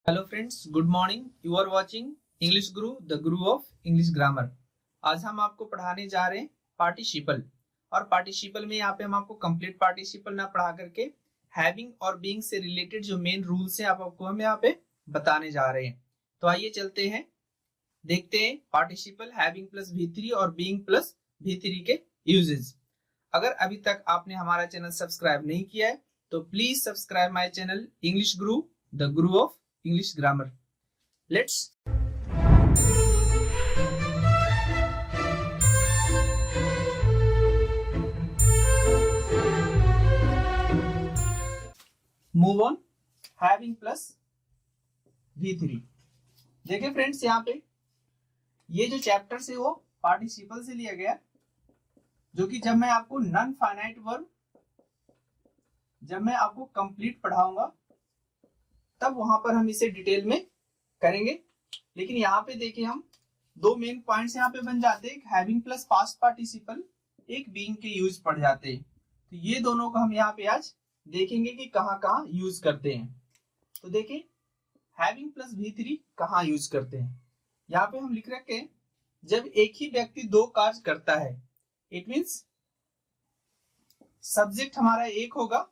Hello friends, good morning. You are watching English guru, the guru of English grammar. आज हम आपको पढ़ाने जा रहे हैं पार्टिसिपल। और पार्टिसिपल में यहाँ पे हम आपको कंप्लीट पार्टिसिपल ना पढ़ा करके हैविंग और बीइंग से रिलेटेड जो मेन रूल्स हैं आपको हम यहाँ पे बताने जा रहे हैं। तो आइए चलते हैं, देखते हैं पार्टिसिपल हैविंग प्लस V3 और बीइंग प्लस V3 के यूजेस। अगर अभी तक आपने हमारा चैनल सब्सक्राइब नहीं किया है तो please subscribe my channel English guru, the guru of English grammar. Let's move on. Having plus V3. देखिए फ्रेंड्स, यहाँ पे ये जो चैप्टर से वो पार्टिसिपल से लिया गया, जो कि जब मैं आपको नॉन फाइनाइट वर्ब जब मैं आपको कंप्लीट पढ़ाऊंगा तब वहां पर हम इसे डिटेल में करेंगे। लेकिन यहाँ पे देखिए, हम दो मेन पॉइंट्स यहाँ पे बन जाते हैं, एक हैविंग प्लस पास्ट पार्टिसिपल, एक बीइंग के यूज पढ़ जाते हैं। तो ये दोनों को हम यहाँ पे आज देखेंगे कि कहाँ कहाँ यूज करते हैं। तो देखिए, हैविंग प्लस V3 कहाँ यूज करते हैं। यहाँ पे हम लिख रखे हैं, जब एक ही व्यक्ति दो कार्य करता है, इट मीन्स सब्जेक्ट हमारा एक होगा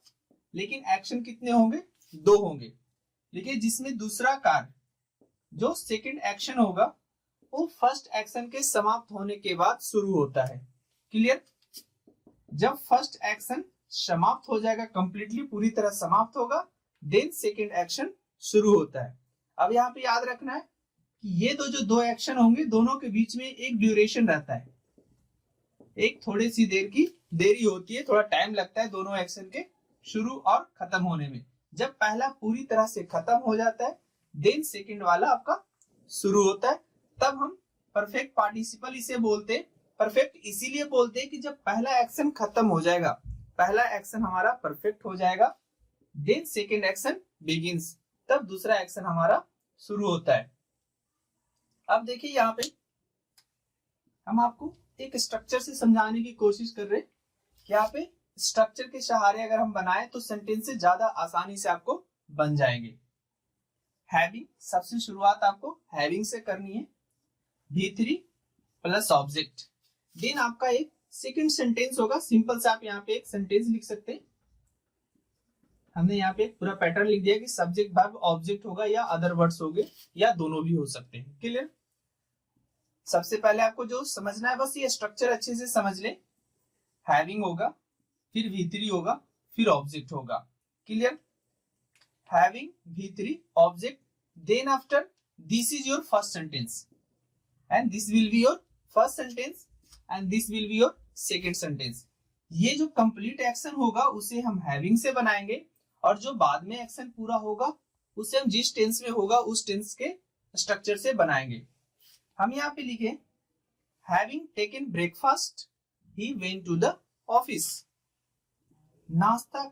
लेकिन एक्शन कितने होंगे, दो होंगे। देखिए, जिसमें दूसरा कार्य जो सेकंड एक्शन होगा वो फर्स्ट एक्शन के समाप्त होने के बाद शुरू होता है। क्लियर? जब फर्स्ट एक्शन समाप्त हो जाएगा, कंप्लीटली पूरी तरह समाप्त होगा, देन सेकंड एक्शन शुरू होता है। अब यहाँ पे याद रखना है कि ये जो दो एक्शन होंगे, दोनों के बीच में एक ड्यूरेशन रहता है, एक थोड़ी सी देर की देरी होती है, थोड़ा टाइम लगता है दोनों एक्शन के शुरू और खत्म होने में। जब पहला पूरी तरह से खत्म हो जाता है, देन सेकंड वाला आपका शुरू होता है। तब हम परफेक्ट पार्टिसिपल इसे बोलते हैं। परफेक्ट इसीलिए बोलते हैं कि जब पहला एक्शन खत्म हो जाएगा, पहला एक्शन हमारा परफेक्ट हो जाएगा, देन सेकंड एक्शन बिगिंस, तब दूसरा एक्शन हमारा शुरू होता है। अब देखिए, यहाँ पे हम आपको एक स्ट्रक्चर से समझाने की कोशिश कर रहे हैं कि यहाँ पे स्ट्रक्चर के सहारे अगर हम बनाए तो सेंटेंस ज्यादा आसानी से आपको बन जाएंगे। हैविंग, सबसे शुरुआत आपको हैविंग से करनी है, V3 प्लस ऑब्जेक्ट, देन आपका एक सेकंड सेंटेंस होगा। सिंपल से आप यहाँ पे एक सेंटेंस लिख सकते हैं। हमने यहाँ पे पूरा पैटर्न लिख दिया कि सब्जेक्ट वर्ब ऑब्जेक्ट होगा या अदर वर्ड्स होंगे या दोनों भी हो सकते हैं। क्लियर? सबसे पहले आपको जो समझना है, बस ये स्ट्रक्चर अच्छे से समझ ले। हैविंग होगा, फिर V3 होगा, फिर ऑब्जेक्ट होगा। Clear? Having, V3, object, then after this is your first sentence and this will be your first sentence and this will be your second sentence. ये जो कंप्लीट एक्शन होगा उसे हम हैविंग से बनाएंगे, और जो बाद में एक्शन पूरा होगा उसे हम जिस टेंस में होगा उस टेंस के स्ट्रक्चर से बनाएंगे। हम यहाँ पे लिखे, having taken breakfast he went to the office. नाश्ता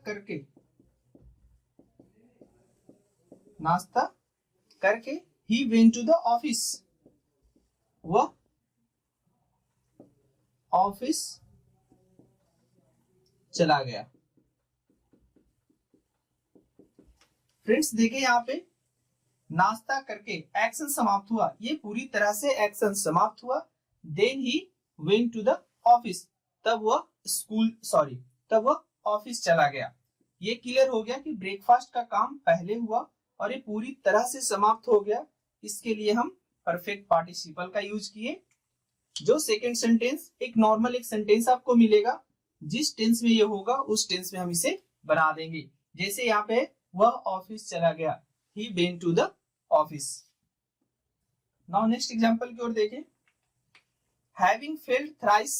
करके ही वेंट टू द ऑफिस, वह ऑफिस चला गया। फ्रेंड्स देखिए, यहाँ पे नाश्ता करके एक्शन समाप्त हुआ, ये पूरी तरह से एक्शन समाप्त हुआ। Then he went to the office, तब वह ऑफिस चला गया। ये क्लियर हो गया कि ब्रेकफास्ट का काम पहले हुआ और ये पूरी तरह से समाप्त हो गया। इसके लिए हम परफेक्ट पार्टिसिपल का यूज किए। जो सेकंड सेंटेंस, एक नॉर्मल एक सेंटेंस आपको मिलेगा, जिस टेंस में ये होगा उस टेंस में हम इसे बना देंगे। जैसे यहाँ पे वह ऑफिस चला गया, he went to the office. Now next example की ओर देखें। Having failed thrice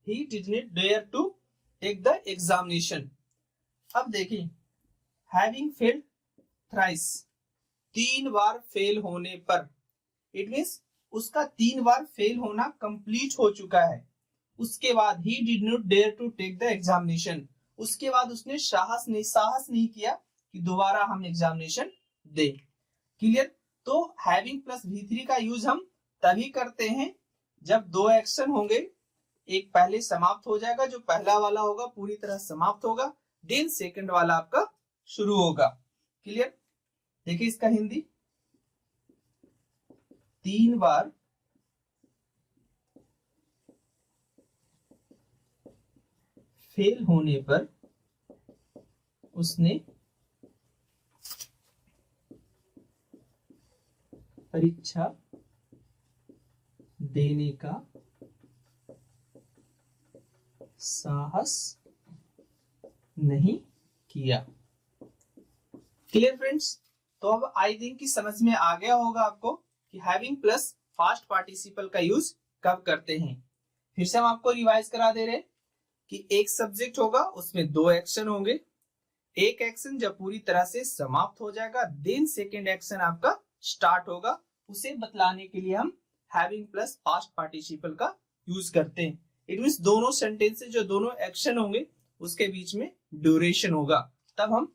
he did not dare to take the examination. अब देखिए, हैविंग फेल्ड थ्राइस, 3 बार फेल होने पर, इट मींस उसका 3 बार फेल होना कंप्लीट हो चुका है। उसके बाद he did not dare to take the examination, उसके बाद उसने साहस नहीं किया कि दोबारा हम एग्जामिनेशन दे। क्लियर? तो हैविंग प्लस V3 का यूज हम तभी करते हैं जब दो एक्शन होंगे, एक पहले समाप्त हो जाएगा, जो पहला वाला होगा पूरी तरह समाप्त होगा, देन सेकंड वाला आपका शुरू होगा। क्लियर? देखिए इसका हिंदी, 3 बार फेल होने पर उसने परीक्षा देने का साहस नहीं किया। Clear friends? तो अब आई थिंक कि समझ में आ गया होगा आपको कि हैविंग प्लस पास्ट पार्टिसिपल का यूज कब करते हैं। फिर से हम आपको रिवाइज करा दे रहे हैं कि एक सब्जेक्ट होगा, उसमें 2 एक्शन होंगे। एक एक्शन जब पूरी तरह से समाप्त हो जाएगा, देन सेकेंड एक्शन आपका स्टार्ट होगा। उसे बतलाने के लिए हम हैविंग प्लस पास्ट पार्टिसिपल का यूज करते हैं। इट मींस दोनों सेंटेंसेस जो दोनों एक्शन होंगे उसके बीच में ड्यूरेशन होगा, तब हम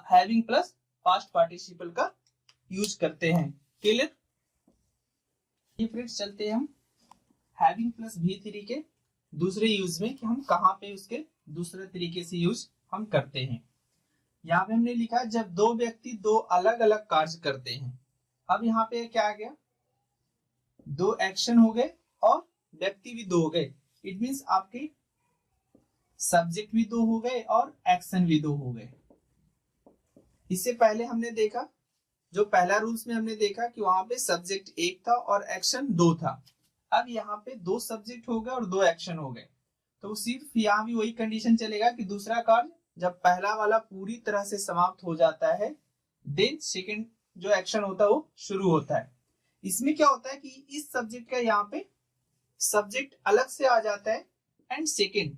हैविंग प्लस पास्ट पार्टिसिपल का यूज करते हैं। क्लियर? ये फ्रेंड्स चलते हैं हम हैविंग प्लस V3 के दूसरे यूज में कि हम कहां पे उसके दूसरे तरीके से यूज हम करते हैं। यहाँ पे हमने लिखा जब 2 व्यक्ति 2 अलग अलग कार्य करते हैं। अब यहाँ पे क्या आ गया, 2 एक्शन हो गए और व्यक्ति भी 2 हो गए। इट मींस आपके सब्जेक्ट भी 2 हो गए और एक्शन भी 2 हो गए। इससे पहले हमने देखा, जो पहला रूल्स में हमने देखा कि वहां पे सब्जेक्ट 1 था और एक्शन 2 था। अब यहाँ पे 2 सब्जेक्ट हो गए और 2 एक्शन हो गए, तो सिर्फ यहाँ भी वही कंडीशन चलेगा कि दूसरा कार्य जब पहला वाला पूरी तरह से समाप्त हो जाता है, देन सेकेंड जो एक्शन होता है वो शुरू होता है। इसमें क्या होता है कि इस सब्जेक्ट का यहाँ पे सब्जेक्ट अलग से आ जाता है एंड सेकेंड,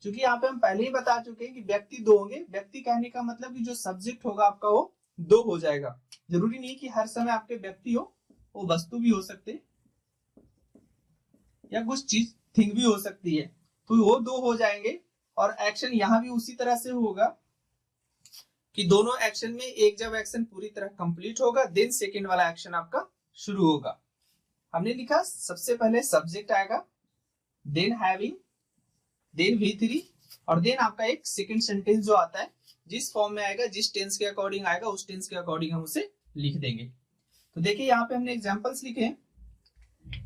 क्योंकि यहाँ पे हम पहले ही बता चुके हैं कि व्यक्ति 2 होंगे। व्यक्ति कहने का मतलब कि जो सब्जेक्ट होगा आपका वो 2 हो जाएगा। जरूरी नहीं कि हर समय आपके व्यक्ति हो, वो वस्तु भी हो सकते या कुछ चीज थिंग भी हो सकती है, तो वो 2 हो जाएंगे। और एक्शन यहाँ भी उसी तरह से होगा कि दोनों एक्शन में एक जब एक्शन पूरी तरह कंप्लीट होगा, देन सेकेंड वाला एक्शन आपका शुरू होगा। हमने लिखा सबसे पहले सब्जेक्ट आएगा, देन हैविंग, देन V3 और देन आपका एक सेकंड सेंटेंस जो आता है जिस फॉर्म में आएगा, जिस टेंस के अकॉर्डिंग आएगा उस टेंस के अकॉर्डिंग हम उसे लिख देंगे। तो देखिए यहाँ पे हमने एग्जांपल्स लिखे हैं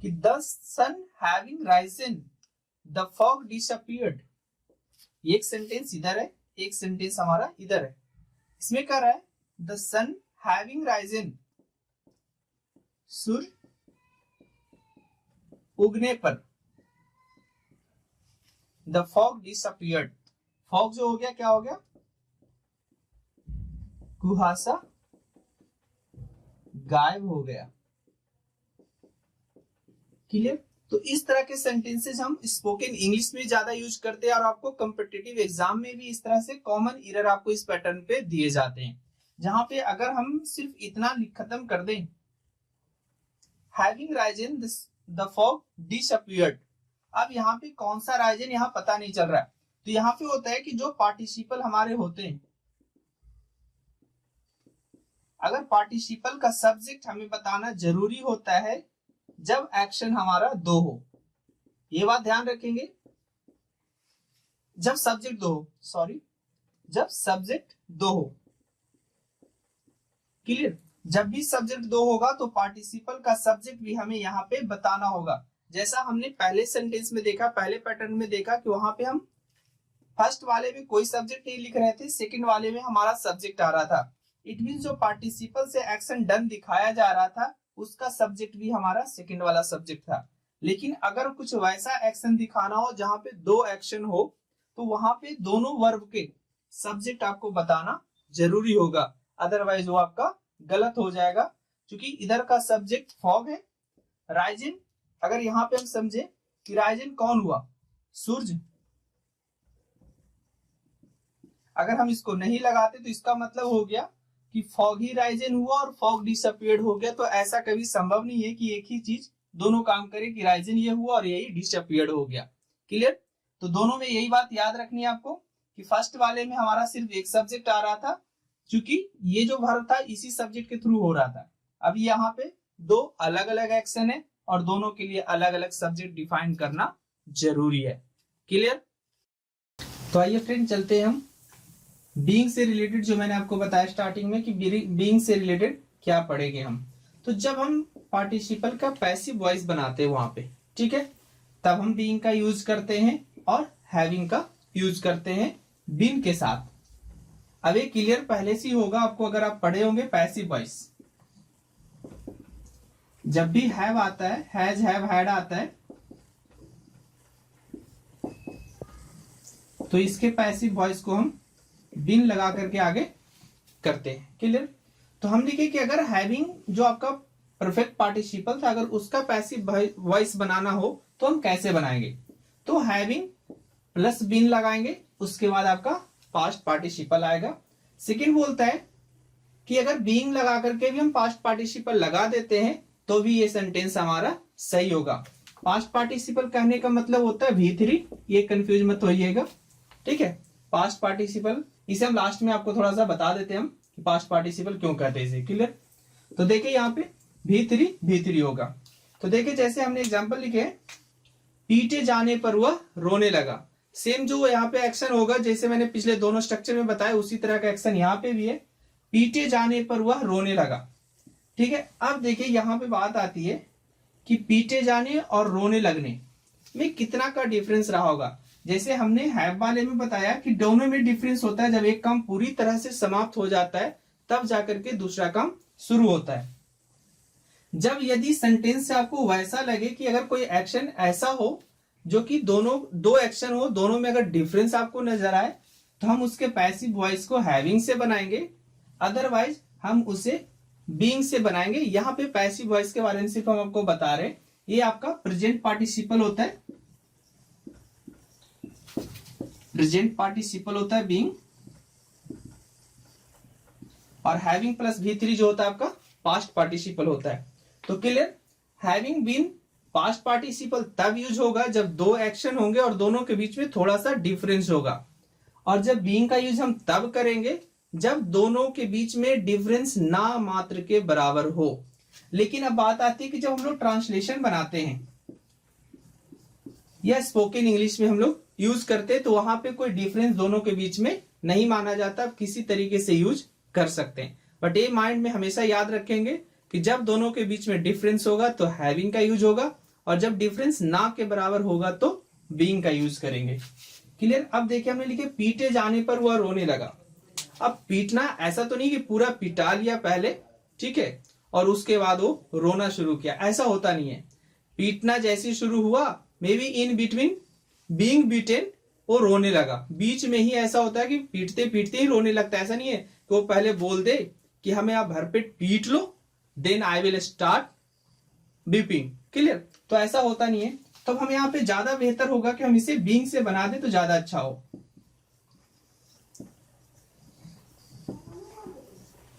कि the sun having risen the fog disappeared. एक सेंटेंस इधर है, एक सेंटेंस हमारा इधर है। इसमें क्या रहा है, द सन हैविंग राइजन, सूर्य उगने पर, द फॉग डिसअपीयर्ड। फॉग जो हो गया क्या हो गया, कुहासा गायब हो गया। क्लियर? तो इस तरह के सेंटेंसेस हम स्पोकन इंग्लिश में ज्यादा यूज करते हैं और आपको कॉम्पिटिटिव एग्जाम में भी इस तरह से कॉमन एरर आपको इस पैटर्न पे दिए जाते हैं, जहां पे अगर हम सिर्फ इतना खत्म कर दें, having risen the fog disappeared. अब यहाँ पे कौन सा राइजन यहाँ पता नहीं चल रहा है, तो यहाँ पे होता है कि जो पार्टिसिपल हमारे होते हैं, अगर पार्टिसिपल का सब्जेक्ट हमें बताना जरूरी होता है जब एक्शन हमारा 2 हो। ये बात ध्यान रखेंगे, जब सब्जेक्ट 2 हो, सॉरी, जब सब्जेक्ट 2 हो। क्लियर? जब भी सब्जेक्ट 2 होगा तो पार्टिसिपल का सब्जेक्ट भी हमें यहाँ पे बताना होगा। जैसा हमने पहले सेंटेंस में देखा, पहले पैटर्न में देखा कि वहां पे हम फर्स्ट वाले में कोई सब्जेक्ट नहीं लिख रहे थे, सेकंड वाले में हमारा सब्जेक्ट आ रहा था। इट मींस जो पार्टिसिपल से एक्शन डन दिखाया जा रहा था उसका सब्जेक्ट भी हमारा सेकंड वाला सब्जेक्ट था। लेकिन अगर कुछ वैसा एक्शन दिखाना हो जहां पे 2 एक्शन हो, तो वहां पे दोनों वर्ब के सब्जेक्ट आपको बताना जरूरी होगा, अदरवाइज वो आपका गलत हो जाएगा। क्योंकि इधर का सब्जेक्ट फॉग है, राइजिन, अगर यहाँ पे हम समझे कि राइजिन कौन हुआ, सूरज। अगर हम इसको नहीं लगाते तो इसका मतलब हो गया कि फॉग ही राइजन हुआ और फॉग डिसअपीयर्ड हो गया। तो ऐसा कभी संभव नहीं है कि एक ही चीज दोनों काम करे, कि राइजन ये हुआ और यही डिसअपीयर्ड हो गया। क्लियर? तो दोनों में यही बात याद रखनी है आपको कि फर्स्ट वाले में हमारा सिर्फ एक सब्जेक्ट आ रहा था, क्योंकि ये जो वर्ब था इसी सब्जेक्ट के थ्रू हो रहा था। अब यहाँ पे 2 अलग अलग एक्शन है और दोनों के लिए अलग अलग सब्जेक्ट डिफाइन करना जरूरी है। क्लियर? तो आइए फ्रेंड चलते हैं हम बीइंग से रिलेटेड जो मैंने आपको बताया स्टार्टिंग में कि बीइंग से रिलेटेड क्या पढ़ेंगे हम, तो जब हम पार्टिसिपल का पैसिव वॉइस बनाते हैं वहां पे, ठीक है, तब हम बीइंग का यूज करते हैं और हैविंग का यूज करते हैं बीन के साथ। अब ये क्लियर पहले से ही होगा आपको अगर आप पढ़े होंगे पैसिव वॉइस। जब भी हैव आता है, हैज हैव हैड आता है, तो इसके पैसिव वॉइस को हम बिन लगा करके आगे करते हैं। क्लियर? तो हम लिखे कि अगर हैविंग जो आपका परफेक्ट पार्टिसिपल था, अगर उसका पैसिव वॉइस बनाना हो तो हम कैसे बनाएंगे? तो हैविंग प्लस बिन लगाएंगे, उसके बाद आपका पास्ट पार्टिसिपल आएगा। सेकंड बोलता है कि अगर बीइंग लगा करके भी हम पास्ट पार्टिसिपल लगा देते हैं तो भी ये सेंटेंस हमारा सही होगा। पास्ट पार्टिसिपल कहने का मतलब होता है V3, ये कंफ्यूज मत होइएगा, ठीक है। पास्ट पार्टिसिपल इसे हम लास्ट में आपको थोड़ा सा बता देते हैं हम कि पास्ट पार्टिसिपल क्यों कहते हैं इसे। क्लियर? तो देखिए यहाँ पे V3 होगा। तो देखिए जैसे हमने एग्जांपल लिखे है, पीटे जाने पर वह रोने लगा। सेम जो यहाँ पे एक्शन होगा जैसे मैंने पिछले दोनों स्ट्रक्चर में बताया, उसी तरह का एक्शन यहाँ पे भी है। पीटे जाने पर वह रोने लगा, ठीक है। अब देखिए यहाँ पे बात आती है कि पीटे जाने और रोने लगने में कितना का डिफरेंस रहा होगा। जैसे हमने हैव वाले में बताया कि दोनों में डिफरेंस होता है, जब एक काम पूरी तरह से समाप्त हो जाता है तब जाकर के दूसरा काम शुरू होता है। जब यदि सेंटेंस से आपको वैसा लगे कि अगर कोई एक्शन ऐसा हो जो कि दो एक्शन हो, दोनों में अगर डिफरेंस आपको नजर आए, तो हम उसके पैसिव वॉइस को हैविंग से बनाएंगे, अदरवाइज हम उसे बीइंग से बनाएंगे। यहाँ पे पैसिव वॉइस के बारे में सिर्फ हम आपको बता रहे हैं, ये आपका प्रेजेंट पार्टिसिपल होता है, प्रेजेंट पार्टिसिपल होता है बीइंग, और हैविंग प्लस V3 जो होता है आपका पास्ट पार्टिसिपल होता है। तो clear? Having been past participle तब यूज होगा जब दो एक्शन होंगे और दोनों के बीच में थोड़ा सा डिफरेंस होगा, और जब बीइंग का यूज हम तब करेंगे जब दोनों के बीच में डिफरेंस ना मात्र के बराबर हो। लेकिन अब बात आती है कि जब हम लोग ट्रांसलेशन बनाते हैं या स्पोकन इंग्लिश में हम लोग यूज करते हैं, तो वहां पे कोई डिफरेंस दोनों के बीच में नहीं माना जाता, किसी तरीके से यूज कर सकते हैं। बट ये माइंड में हमेशा याद रखेंगे कि जब दोनों के बीच में डिफरेंस होगा तो हैविंग का यूज होगा, और जब डिफरेंस ना के बराबर होगा तो बीइंग का यूज करेंगे। क्लियर? अब देखिए हमने लिखे पीटे जाने पर वह रोने लगा। अब पीटना ऐसा तो नहीं कि पूरा पिटा लिया पहले, ठीक है, और उसके बाद वो रोना शुरू किया, ऐसा होता नहीं है। पीटना जैसे शुरू हुआ, may be in between being beaten वो रोने लगा। बीच में ही ऐसा होता है कि पीटते पीटते ही रोने लगता है। ऐसा नहीं है कि वो पहले बोल दे कि हमें आप भरपेट पीट लो, then I will start beeping. Clear? तो ऐसा होता नहीं है। तब हम यहाँ पे ज्यादा बेहतर होगा कि हम इसे बीइंग से बना दे तो ज्यादा अच्छा हो।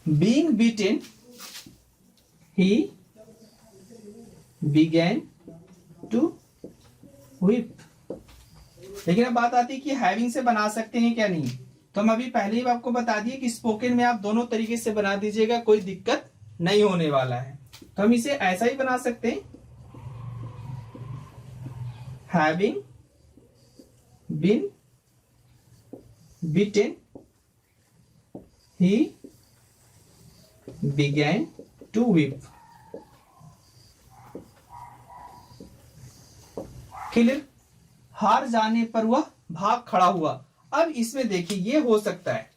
Being beaten, he began to weep. लेकिन अब बात आती है कि हैविंग से बना सकते हैं क्या नहीं, तो हम अभी पहले ही आपको बता दिए कि स्पोकन में आप दोनों तरीके से बना दीजिएगा, कोई दिक्कत नहीं होने वाला है। तो हम इसे ऐसा ही बना सकते हैं, having been beaten, he began to weep. Clear? हार जाने पर वह भाग खड़ा हुआ। अब इसमें देखिए ये हो सकता है,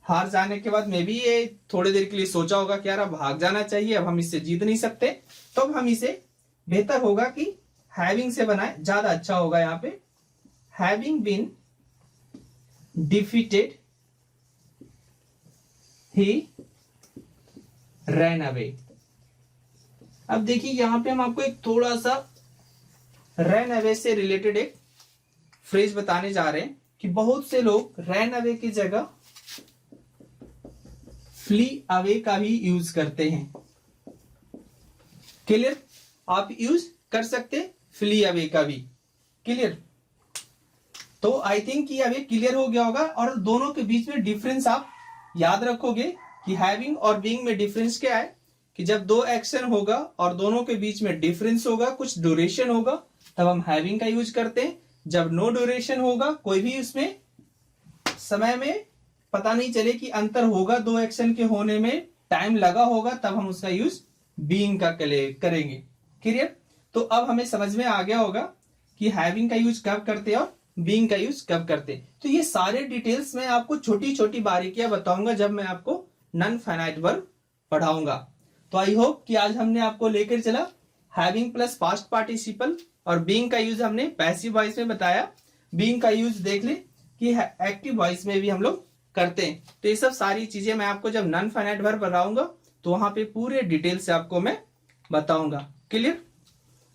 हार जाने के बाद में भी ये थोड़ी देर के लिए सोचा होगा कि यार अब भाग जाना चाहिए, अब हम इससे जीत नहीं सकते, तो अब हम इसे बेहतर होगा कि हैविंग से बनाए, ज्यादा अच्छा होगा। यहाँ पे having been defeated he ran away. अब देखिए यहां पे हम आपको एक थोड़ा सा रैन अवे से रिलेटेड एक फ्रेज बताने जा रहे हैं कि बहुत से लोग रैन अवे की जगह फ्ली अवे का भी यूज करते हैं। क्लियर? आप यूज कर सकते फ्ली अवे का भी। क्लियर? तो आई थिंक कि अब ये क्लियर हो गया होगा, और दोनों के बीच में डिफरेंस आप याद रखोगे कि हैविंग और बीइंग में डिफरेंस क्या है, कि जब दो एक्शन होगा और दोनों के बीच में डिफरेंस होगा, कुछ ड्यूरेशन होगा, तब हम हैविंग का यूज करते हैं। जब नो ड्यूरेशन होगा, कोई भी उसमें समय में पता नहीं चले कि अंतर होगा दो एक्शन के होने में, टाइम लगा होगा, तब हम उसका यूज बीइंग का करेंगे। क्लियर? तो अब हमें समझ में आ गया होगा कि हैविंग का यूज कब करते हैं और बीइंग का यूज कब करते हैं। तो ये सारे डिटेल्स मैं आपको छोटी छोटी बारीकियां बताऊंगा जब मैं आपको नॉन फाइनाइट वर्ब पढ़ाऊंगा। तो आई होप कि आज हमने आपको लेकर चला हैविंग प्लस पास्ट पार्टिसिपल, और बीइंग का यूज हमने पैसिव वॉइस में बताया। बीइंग का यूज देख ले कि एक्टिव वॉइस में भी हम लोग करते हैं। तो ये सब सारी चीजें मैं आपको जब नॉन फाइनाइट वर्ब बताऊंगा तो वहां पे पूरे डिटेल से आपको मैं बताऊंगा। क्लियर?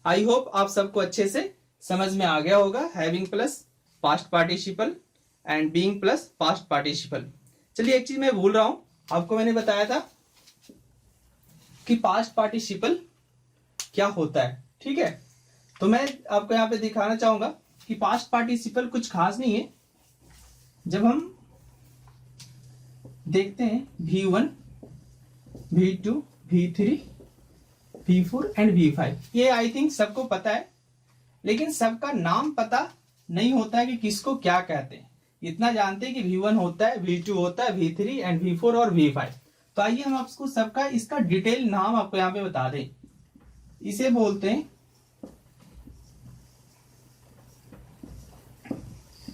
आई होप आप सबको अच्छे से समझ में आ गया होगा having plus past participle and being plus past participle. चलिए एक चीज मैं भूल रहा हूं, आपको मैंने बताया था कि पास्ट पार्टिसिपल क्या होता है। ठीक है, तो मैं आपको यहां पे दिखाना चाहूंगा कि पास्ट पार्टिसिपल कुछ खास नहीं है। जब हम देखते हैं V1, V2, V3, V4 and V5, ये आई थिंक सबको पता है, लेकिन सबका नाम पता नहीं होता है कि किसको क्या कहते हैं। इतना जानते हैं कि V1 होता है, V2 होता है, V3 एंड V4 और V5। तो आइए हम आपको सबका इसका डिटेल नाम आपको यहाँ पे बता दें। इसे बोलते हैं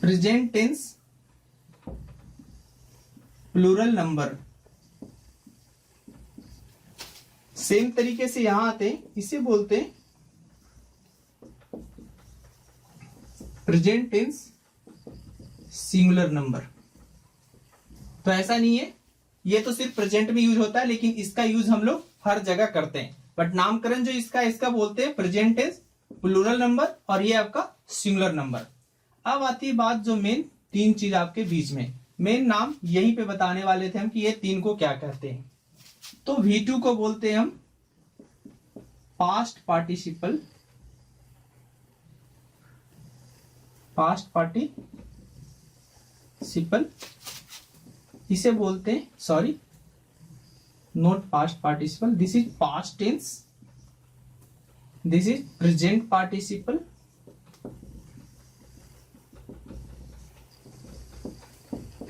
present tense plural number. Same तरीके से यहां आते हैं, इसे बोलते हैं प्रेजेंट टेंस सिंगुलर नंबर। तो ऐसा नहीं है, ये तो सिर्फ प्रेजेंट में यूज होता है, लेकिन इसका यूज हम लोग हर जगह करते हैं। बट नामकरण जो इसका बोलते हैं प्रेजेंट टेंस प्लूरल नंबर, और ये आपका सिंगुलर नंबर। अब आती है बात जो मेन तीन चीज आपके बीच में, मेन नाम यहीं पे बताने वाले थे हम कि ये तीन को क्या कहते हैं। तो V2 को बोलते हैं हम पास्ट पार्टिसिपल, पास्ट पार्टिसिपल, इसे बोलते हैं, sorry not past participle, this is past tense, this is present participle,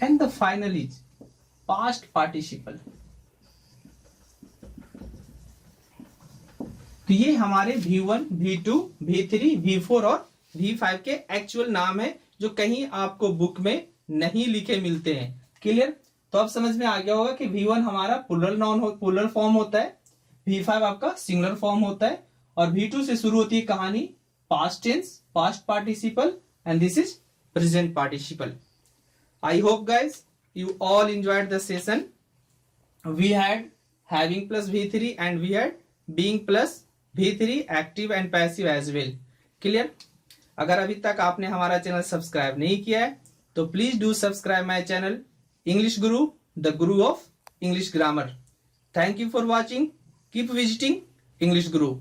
and the final is past participle। तो ये हमारे V1, V2, V3, V4 और V5 के एक्चुअल नाम है जो कहीं आपको बुक में नहीं लिखे मिलते हैं। क्लियर? तो अब समझ में आ गया होगा कि V1 हमारा प्लूरल फॉर्म होता है, V5 आपका सिंगुलर फॉर्म होता है, और V2 से शुरू होती है कहानी past tense, past participle, and this is present participle. I hope guys you all enjoyed the session. We had having plus V3 and we had being plus V3 active and passive as well. Clear? अगर अभी तक आपने हमारा channel subscribe नहीं किया है तो please do subscribe my channel English guru, the guru of English grammar. Thank you for watching, keep visiting English Guru.